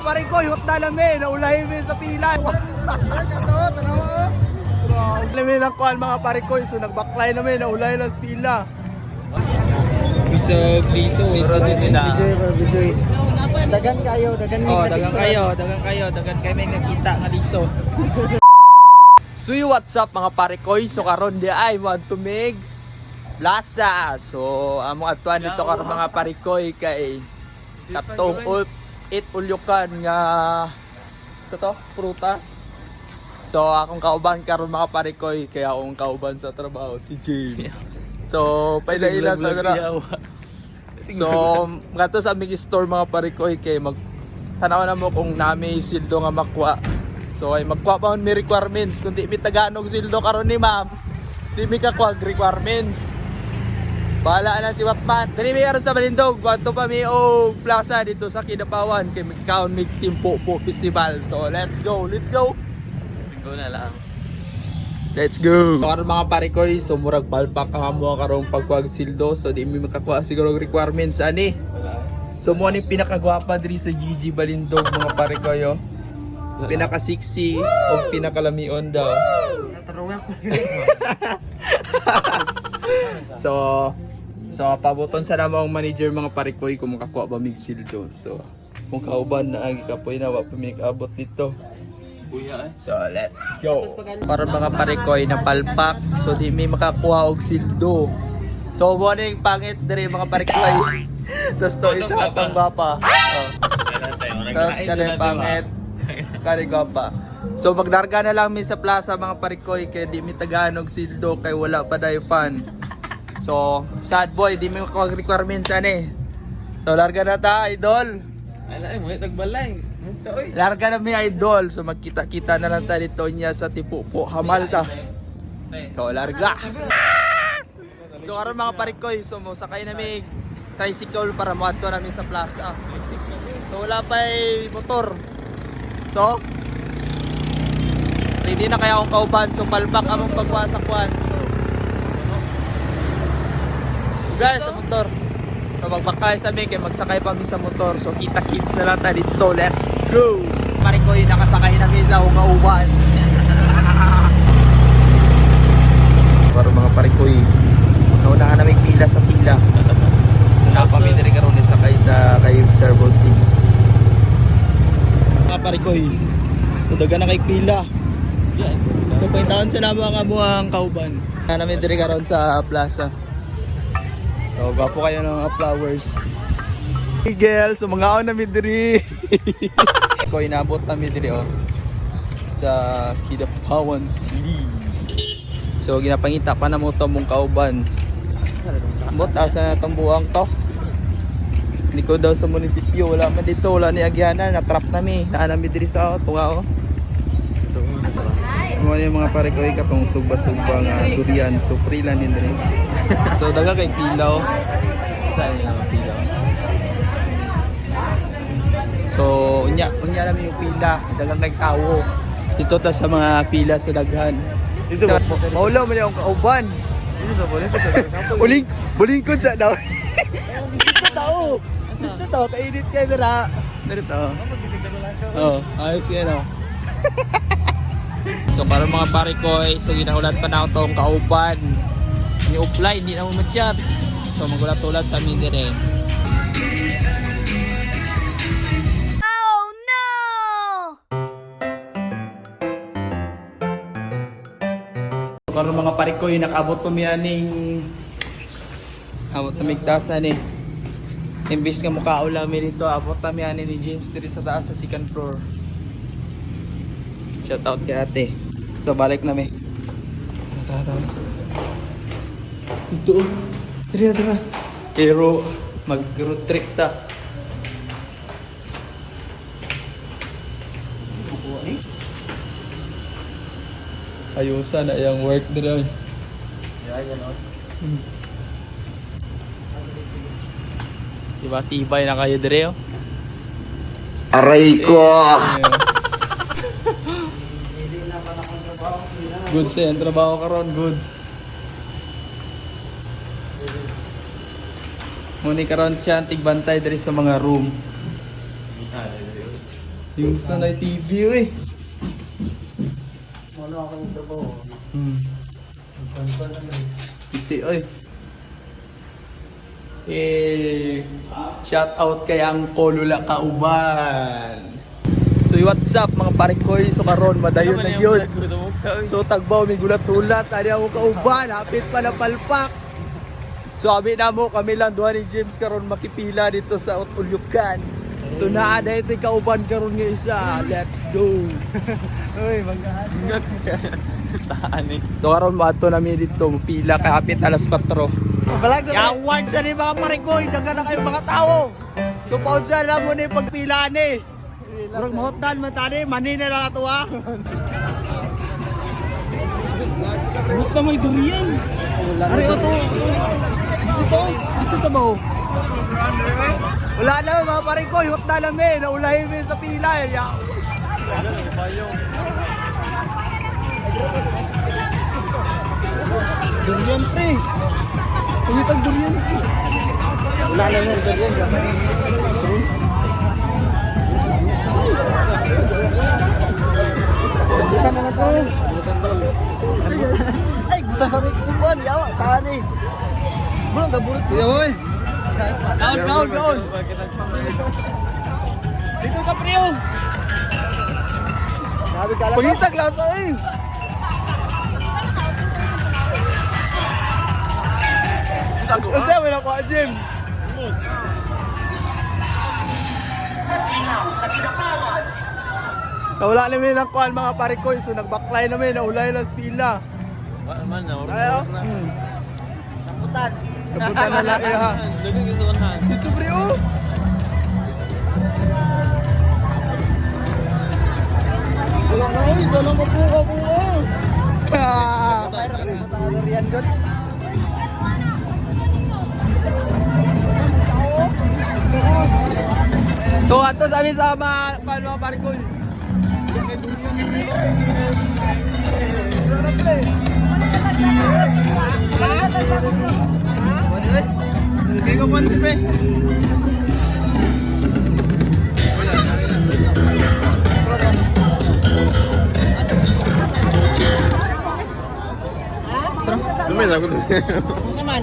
mga parikoy, hot na namin. Naulahin mo sa pila. Namin ang kuhan mga parikoy. So nagbaklay namin, naulahin lang sa pila. Bisa bliso Bijoy. Dagan kayo. dagan kayo may nakita nga liso. So what's up mga parikoy? So karon di ay want to make plaza. So among atuan dito karon mga parikoy kay katong ulyukan nga sa to prutas. So akong kauban karon mga parikoy kaya akong kauban sa trabaho si James. So pailaila sa So gato sa aming store mga parikoy kay mag tanaw na mo kung nami sildo nga makuha. So ay magkuha pa mi requirements kung di mi taganog sildo karon ni ma'am. Di mi kakuha requirements. Bahala na si Watman. Dali mi karon sa Balindog, wanto pa mi og plaza dito sa Kidapawan kay magkaon mi Timpo po Festival. So let's go. Go na lang. Let's go. Karon mga parikoy, so murag palpak ang amo karong pagkuha sildo. So di mi makakuha siguro requirements ani. So mo ni pinakagwapa diri sa GG Balindog mga parikoy oh. Pinaka-sexy o pinaka-lamion daw. So pabuton sa namang manager mga parikoy kung makakuha ba mig sildo. So kung kauban na ang kapoy na wa pa mi abot dito. So let's go. Para mga parikoy na palpak, so di mi makakuha og sildo. So mo ning pangit diri mga parikoy. Tapos to isa atang bapa. Tapos kanang pangit. Kariga pa. So magdarga na lang mi sa plaza mga parikoy kay di mi taganog sildo kay wala pa day fan. So sad boy di mi makuha requirements ani. So larga na ta idol. Ala mo tagbalay. Larga na mi idol. So magkita-kita na lang ta dito niya sa Tipupo Hamalta. So larga. So karon mga parikoy so mo sakay na mi tricycle para moadto na mi sa plaza. So wala pa motor. So, ready na kaya akong kauban. So, palpak among pagwasakwan. Guys, sa motor. So, magbakay sa amin kaya magsakay pa kami sa motor. So, kita-kits na lang tayo dito. Let's go! Parikoy, nakasakay na kami sa akong kauban. Para mga parikoy, naunahan na may pila sa pila. So, napamili rin karoon sakay sa kay Sir Bosti. Mga parikoy, so daga na kay pila. So paintaon sa namo ang amuang kauban na namin diri karon sa plaza. So gwapo kayo ng flowers. Hey girl, so mga on namin diri. Ko inabot namin diri oh sa Kidapawan City. So ginapangita pa na mo to mong kauban. Amot asa na tong buwang to. Hindi ko daw sa munisipyo, wala man dito, wala ni Agiana, natrap nami, naanami diri sa tunga o. Mga yung mga parikoy kapang sugba-sugba nga durian, so free lang din rin. So daga kay pila o. Saan yung mga pila o. So unya namin yung pila, dagang nagtawo. Dito ta sa mga pila sa daghan. Dito maulaw man yung kauban. Dito sa bulingkod sa daw. Dito tao. Dito to, kainit kayo dira. Dito. Oh, ayos yan oh. So para mga parikoy, so ginaulat pa na ako tong kauban. Ni offline, hindi na mo ma-chat. So magulat-ulat sa amin dire. Oh no! So para mga parikoy, nakaabot pa miyan ning abot na migtasan eh. Imbis nga mukha ulang mi dito, abot kami ani ni James diri sa taas sa second floor. Shout out kay ate. So balik na mi. Ito. Diri. Pero mag road trip ta. Ayusan na yung work diri. Yan oh. Diba tibay na kayo dire oh. Aray ko! Goods yan, trabaho ka ron, goods. Muni karon siya tigbantay diri sa mga room. Yung sanay TV eh. Wala akong trabaho. Piti oy. Shout out kay Angko Lula Kauban. So what's up mga parikoy? So karon madayon na yun. So tagbaw may gulat-ulat. Ani ako kauban, hapit pa na palpak. So abi na mo kami lang duha ni James karon makipila dito sa Utulyukan. So naada ito kauban karon nga isa. Let's go. Uy, mag-ingat ka. So karon maadto nami dito pila kay hapit alas 4. Yawan sa ni mga parikoy, daga na kayo mga tao. So pausa na mo ni pagpila ni. Murag mahotan man tani, mani na lang ato ha. Buta may durian. Ari to. Dito ta ba? Wala na mga parikoy, hot na lang eh. Naulahin mo sa pila eh. Durian pre. Pangitag durian pre. Wala na yung durian dyan. Bukan na to. Ay, buta sa kukuan. Yawa, tahan eh. Bro, gaburot ko. Yoy. Down. Dito ka pre. Sabi ka lang. Pangitag lasa eh. Unsa wala ko Jim? Wala namin ng kuhan mga parikoy, so nag-backline namin, naulay lang sa pila. Man na, Tayo? Kaputan. Kaputan na lang ha. Dito pre oh! Wala na oh, isa lang mabuka-buka. Buta na durian god. So ato sabi sa mga parikoy. Okay ko man pre. Lumay na ako. Saman.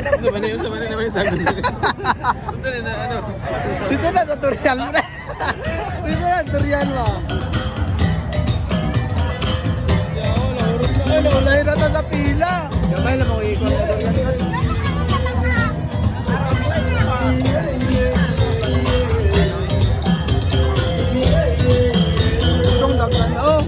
Sa mani naman yung sagot. Ito na ano. Dito na sa Turian mo na. Dito na sa Turian mo. Naulay na ta sa pila. Gamay lang ako ikot na durian god. Itong daglan oh.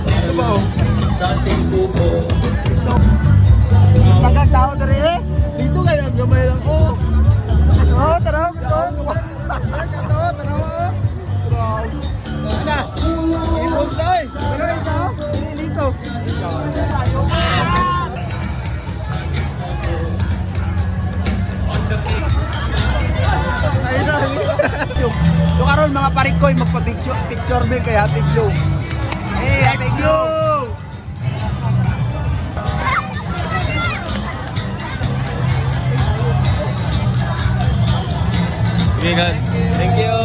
Ito ba oh? Tagag tao diri eh. Dito kayo gamay lang oh. Oh, tara. Na. Ipos na eh. Pero ito, dito. So karon mga parikoy magpa-picture me kay Happy Blue. Hey, Happy Blue. Okay, God. Thank you.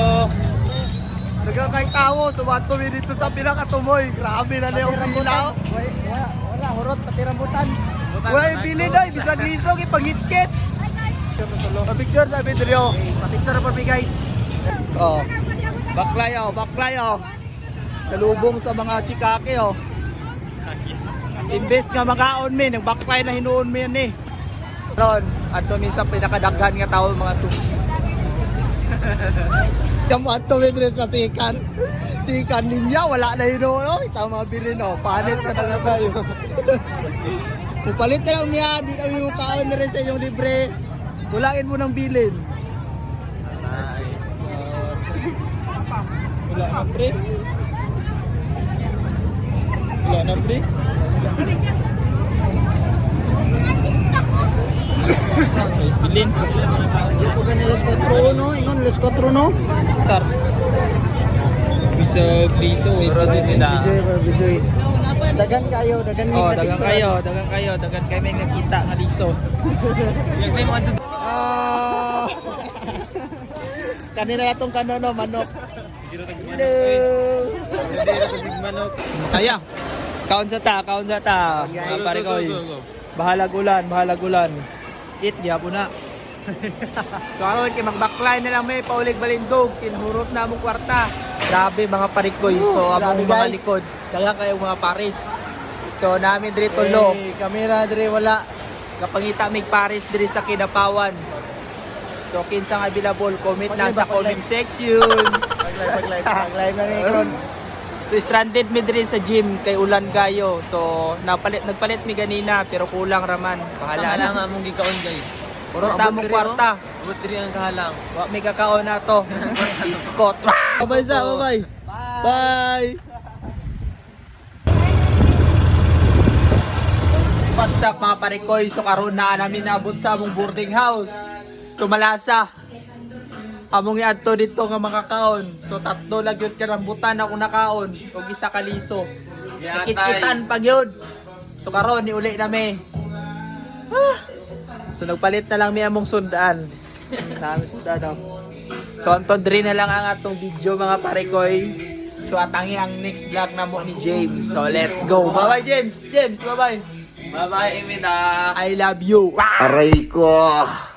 Nagkakay tao, sumat kami dito sa pinakatumoy. Grabe na na yung pila. Wala, hurot pati rambutan. Uy, pili na, bisag lisog, ipanghitkit. Pa-picture sa video. Pa-picture pa mi guys. Oh. Baklay oh. Nalubong sa mga chikake oh. Imbes nga makaon mi, nag-baklay na hinuon mi yan eh. Ron, ato mi sa pinakadaghan nga tao mga sushi. Kamu mi dress na sikan. Sikan niya, wala na hinuon oh. Ito mabili no, panit ka na kayo. Pupalit na lang niya, di kami mukhaon na rin sa inyong libre. Kulangin mo ng bilin. Wala na pre. Wala na pre. Bilin. Ito ka nilas 4 no, ingon nilas 4 no. Tar. Bisa piso eh. Bijoy. Dagan kayo, dagan mi. Oh, dagan kayo. Dagan kayo may nakita nga liso. May mga Ah. kanina na itong kanono, manok. Hindi na Hello! manok. Kaya, kaon sa ta. Mga parikoy. Bahalag ulan. Eat, po na. So karon kay magbakline na lang may paulig balindog, kinhurot na among kwarta. Grabe mga parikoy. So among mga guys. likod, daga kayo mga pares. So namin diri tulo. Kamera dire wala. Kapangita mig pares diri sa Kinapawan. So kinsang available, comment na sa comment section. Pag-live na ni Kron. So stranded mi diri sa gym kay ulan kayo. So nagpalit mi ganina pero kulang raman. Bahala na. nga among gikaon guys. Puro tamong kwarta. Abot diri ang kahalang. Wa may kakaon na to. Biskot. Bye bye. Bye. What's up mga parikoy? So karon na namin nabot sa among boarding house. So malasa. Among iadto dito nga makakaon. So tatlo lang yun karambutan ako nakaon. O isa kaliso. Nakit-kitan pag yun. So karon ni uli na me. So nagpalit na lang mi among sundaan. Namin sundaan. So anton diri na lang ang atong video mga parikoy. So atangi ang next vlog na mo ni James. So let's go. Bye bye James. James, bye bye. Bye bye Imida. I love you. Aray ko.